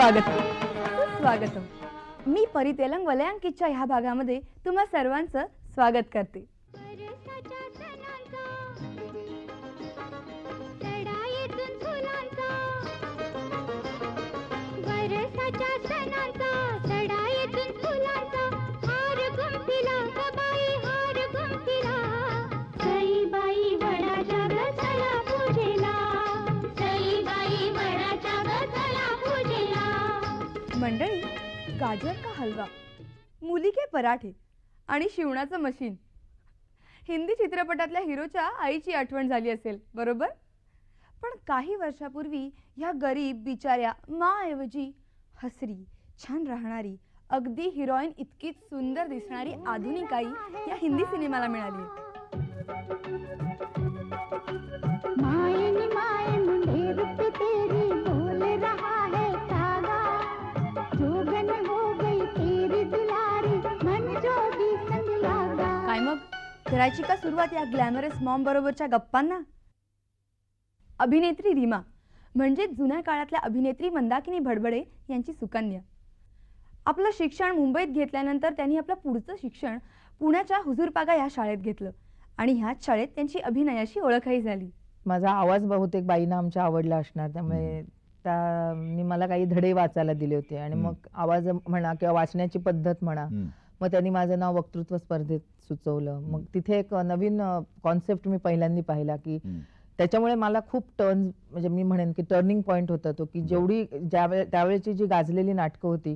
स्वागतम. मी परी तेलंग वलयांकितच्या ह्या भागामध्ये तुम्हा सर्वांचं स्वागत करते. मंडळी, गाजर का हलवा, मुली के पराठे आणि शिवणाचं मशीन, हिंदी चित्रपटातल्या हिरोच्या आईची आठवण झाली असेल, बरोबर? पण काही वर्षापूर्वी ह्या गरीब बिचाऱ्या माऐवजी हसरी, छान राहणारी, अगदी हिरोईन इतकीच सुंदर दिसणारी आधुनिक आई या हिंदी सिनेमाला मिळाली. काय मग करायची का सुरुवात या ग्लॅमरस मॉम बरोबरच्या गप्पांना? अभिनेत्री रीमा म्हणजे जुन्या काळातल्या अभिनेत्री मंदाकिनी भडभडे यांची सुकन्या. आपलं शिक्षण मुंबईत घेतल्यानंतर त्यांनी आपलं पुढचं शिक्षण पुण्याच्या हुजूरपागा या शाळेत घेतलं आणि ह्याच शाळेत त्यांची अभिनयाशी ओळखही झाली. माझा आवाज बहुतेक बाईंना आमच्या आवडला असणार, त्यामुळे त्यांनी मला काही धडे वाचायला दिले होते आणि मग आवाज म्हणा किंवा वाचण्याची पद्धत म्हणा, मग त्यांनी माझं नाव वक्तृत्व स्पर्धेत सुचवलं. मग तिथे एक नवीन कॉन्सेप्ट मी पहिल्यांदा पाहिला की त्याच्यामुळे मला खूप म्हणजे मी म्हणेन की टर्निंग पॉइंट होता तो, की जेवढी त्यावेळेची जी गाजलेली नाटकं होती,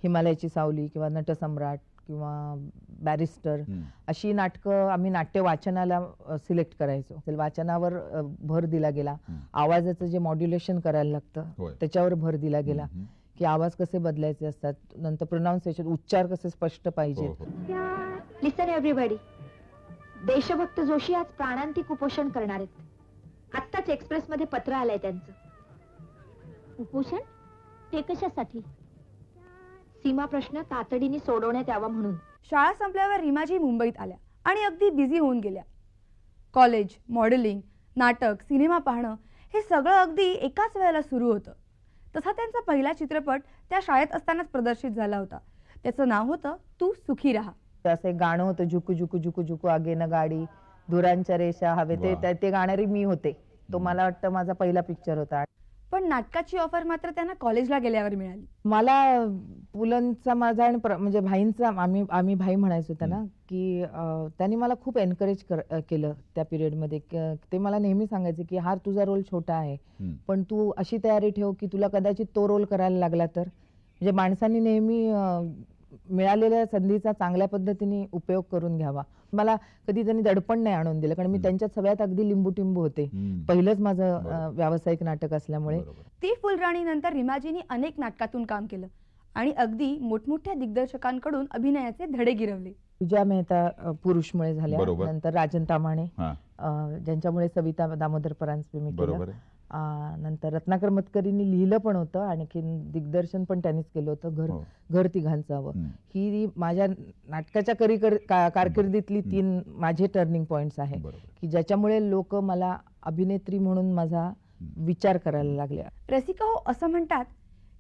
हिमालयाची सावली किंवा नटसम्राट किंवा बॅरिस्टर, अशी नाटकं आम्ही नाट्य वाचनाला सिलेक्ट करायचो. वाचनावर भर दिला गेला, आवाजाचं जे मॉड्युलेशन करायला लागतं त्याच्यावर भर दिला गेला की आवाज कसे बदलायचे असतात, नंतर प्रोनाउन्सिएशन, उच्चार कसे स्पष्ट पाहिजेत. लिसन एव्हरीबडी, देशभक्त जोशी आज प्राणांतिक उपोषण करणार आहेत. आत्ताच एक्सप्रेस मध्ये पत्र आलंय त्यांचं. उपोषण? ते कशासाठी? सीमा प्रश्न तातडीने सोडवण्यात यावा म्हणून. शाळा संपल्यावर रीमाजी मुंबईत आल्या आणि अगदी बिझी होऊन गेल्या. कॉलेज, मॉडेलिंग, नाटक, सिनेमा पाहणं हे सगळं अगदी एकाच वेळेला सुरू होतं. तसा त्यांचा पहिला चित्रपट त्या शाळेत असतानाच प्रदर्शित झाला होता. त्याचं नाव होतं तू सुखी राहा. असं एक गाणं होतं, झुकू झुकू झुकू झुकू आगे न गाडी, धुरांच्या रेषा हवे, ते गाणारी मी होते. तो मला वाटतं माझा पहिला पिक्चर होता. पण नाटकाची ऑफर मात्र त्यांना कॉलेजला गेल्यावर मिळाली. मला पुलंचा माझा आणि म्हणजे भाईंचा, आम्ही भाई म्हणायचो त्यांना, की त्यांनी मला खूप एनकरेज केलं त्या पिरियडमध्ये. ते मला नेहमी सांगायचे की हा तुझा रोल छोटा आहे, पण तू अशी तयारी ठेव की तुला कदाचित तो रोल करायला लागला तर. म्हणजे माणसांनी नेहमी मिळालेल्या संधीचा चांगल्या पद्धतीने उपयोग करून घ्यावा. मला कधी त्यांनी दडपण नाही आणून दिलं, कारण मी त्यांच्यात सगळ्यात अगदी लिंबूटिंबू होते. पहिलंच माझं व्यावसायिक नाटक असल्यामुळे. ती फुलराणी नंतर रीमाजींनी अनेक नाटकातून काम केलं आणि अगदी मोठमोठ्या दिग्दर्शकांकडून अभिनयाचे धडे गिरवले. पूजा मेहता पुरुषमुळे झाल्या, नंतर राजन तामाणे ज्यांच्यामुळे सविता दामोदर परांजपे मी केलं, नंतर रत्नाकर मतकरींनी लिहिलं पण होतं, आणखी दिग्दर्शन पण त्यांनीच केलं होतं, घर तिघांचं हवं. ही माझ्या नाटकाच्या कारकिर्दीतली 3 माझे टर्निंग पॉइंट्स आहे की ज्याच्यामुळे लोक मला अभिनेत्री म्हणून माझा विचार करायला लागले. रसिका हो असं म्हणतात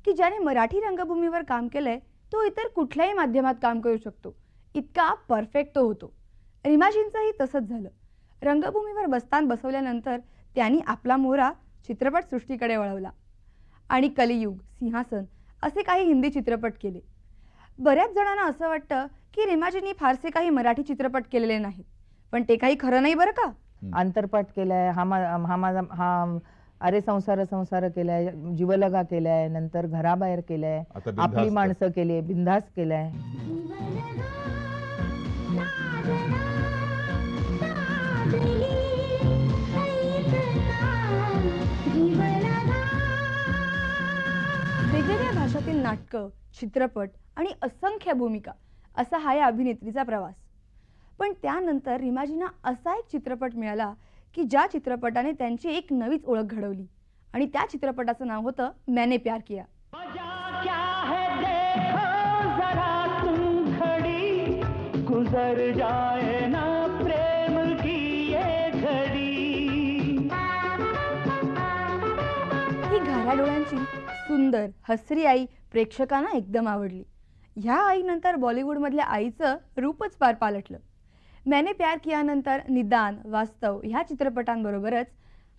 की ज्याने मराठी रंगभूमीवर काम केलंय तो इतर कुठल्याही माध्यमात काम करू शकतो, इतका परफेक्ट तो होतो. रीमाजींचंही तसंच झालं. रंगभूमीवर बस्तान बसवल्यानंतर त्यांनी आपला मोहरा चित्रपट सृष्टीकडे वळवला आणि कलियुग, सिंहासन असे काही हिंदी चित्रपट केले. बऱ्याच जणांना असं वाटतं की रीमाजींनी फारसे काही मराठी चित्रपट केलेले नाहीत, पण ते काही खरं नाही बरं का. आंतरपाठ केलाय, हा अरे संसार संसार केलाय, जीवलगा केलाय, नंतर घराबाहेर केलाय, आपली माणसं केली, बिंदास केलाय. वेगवेगळ्या भाषातील नाटकं, चित्रपट आणि असंख्य भूमिका असा हा या अभिनेत्रीचा प्रवास. पण त्यानंतर रीमाजींना असा एक चित्रपट मिळाला की ज्या चित्रपटाने त्यांची एक नवीच ओळख घडवली आणि त्या चित्रपटाचं नाव होतं मैंने प्यार किया. गुजर जाए ना प्रेम की ये घड़ी. ही घाऱ्या डोळ्यांची सुंदर हसरी आई प्रेक्षकांना एकदम आवडली. ह्या आईनंतर बॉलिवूडमधल्या आईचं रूपच पार पालटलं. मैंने प्यार किया नंतर निदान, वास्तव ह्या चित्रपटांबरोबरच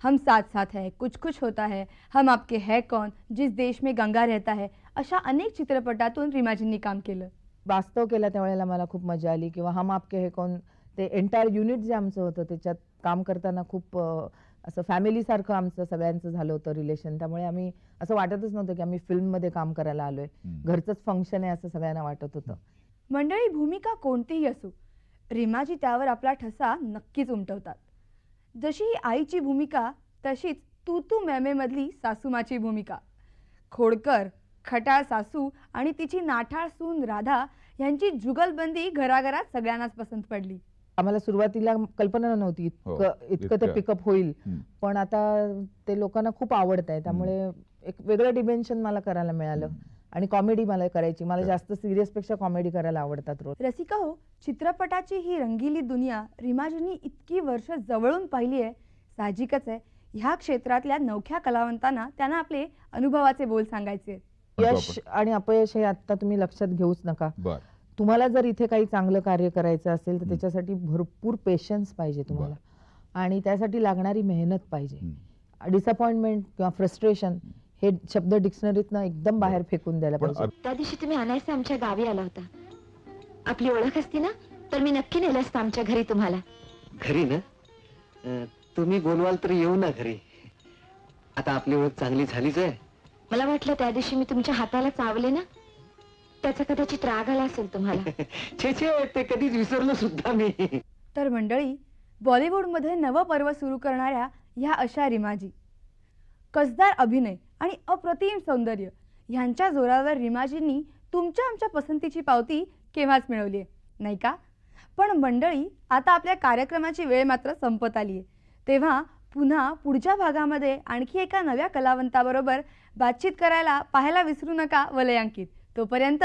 हम साथ साथ है, कुछ कुछ होता है, हम आपके है कौन, जिस देश में गंगा रहता है अशा अनेक चित्रपटातून रिमाजींनी काम केलं. वास्तव केला त्यावेळेला मला खूप मजा आली. किंवा हम आपके है कौन, ते एंटायर युनिट जे आमचं होतं त्याच्यात काम करताना खूप असं फॅमिली सारखं आमचं सगळ्यांचं झालं होतं रिलेशन. त्यामुळे आम्ही असं वाटतच नव्हतं की आम्ही फिल्ममध्ये काम करायला आलोय, घरचंच फंक्शन आहे असं सगळ्यांना वाटत होतं. मंडळी, भूमिका कोणतीही असो, रिमाजी त्यावर आपला ठसा नक्कीच उमटवतात. जशी ही आईची भूमिका तशीच तू तू मैमे मधली सासूमाची भूमिका. खोडकर, खटाळ सासू आणि तिची नाठाळ सून राधा यांची जुगलबंदी घराघरात सगळ्यांनाच पसंत पडली. आम्हाला सुरुवातीला कल्पना नव्हती इतकं ते पिकअप होईल, पण आता ते लोकांना खूप आवडत आहे. त्यामुळे एक वेगळं डिमेन्शन मला करायला मिळालं. आणि कॉमेडी मला करायची, मला जास्त सिरियस पेक्षा कॉमेडी करायला आवडतात रोल. रसिका हो, चित्रपटाची ही रंगीली दुनिया रिमाजींनी इतकी वर्ष जवळून पाहिली आहे. साहजिकच आहे, ह्या क्षेत्रातल्या नवख्या कलावंतांना त्यांना आपले अनुभवाचे बोल सांगायचे आहेत. यश आणि अपयश हे आता तुम्ही लक्षात घेऊच नका. तुम्हाला जर इथे काही चांगलं कार्य करायचं असेल तर त्याच्यासाठी भरपूर पेशन्स पाहिजे तुम्हाला, आणि त्यासाठी लागणारी मेहनत पाहिजे. डिसअपॉइंटमेंट किंवा फ्रस्ट्रेशन हे शब्द डिक्शनरीतनं एकदम बाहेर फेकून द्यायला पाहिजे. त्या दिवशी तुम्ही अनायसे आमच्या गावी आला होता. आपली ओळख असती ना तर मी नक्की नेलं असतं आमच्या घरी तुम्हाला. घरी ना? तुम्ही बोलवाल तर येऊ ना घरी. आता आपली ओळख चांगली झालीच आहे. मला वाटलं त्या दिवशी मी तुमच्या हाताला चावले ना, त्याचा कदाचित राग आला असेल तुम्हाला. छे छे, ते कधीच विसरलो सुद्धा मी. तर मंडळी, बॉलिवूडमध्ये नवं पर्व सुरू करणाऱ्या ह्या अशा रिमाजी. कसदार अभिनय आणि अप्रतिम सौंदर्य ह्यांच्या जोरावर रिमाजींनी तुमच्या आमच्या पसंतीची पावती केव्हाच मिळवली आहे, नाही का? पण मंडळी, आता आपल्या कार्यक्रमाची वेळ मात्र संपत आली आहे. तेव्हा पुन्हा पुढच्या भागामध्ये आणखी एका नव्या कलावंताबरोबर बातचीत करायला पाहायला विसरू नका वलयांकित. तोपर्यंत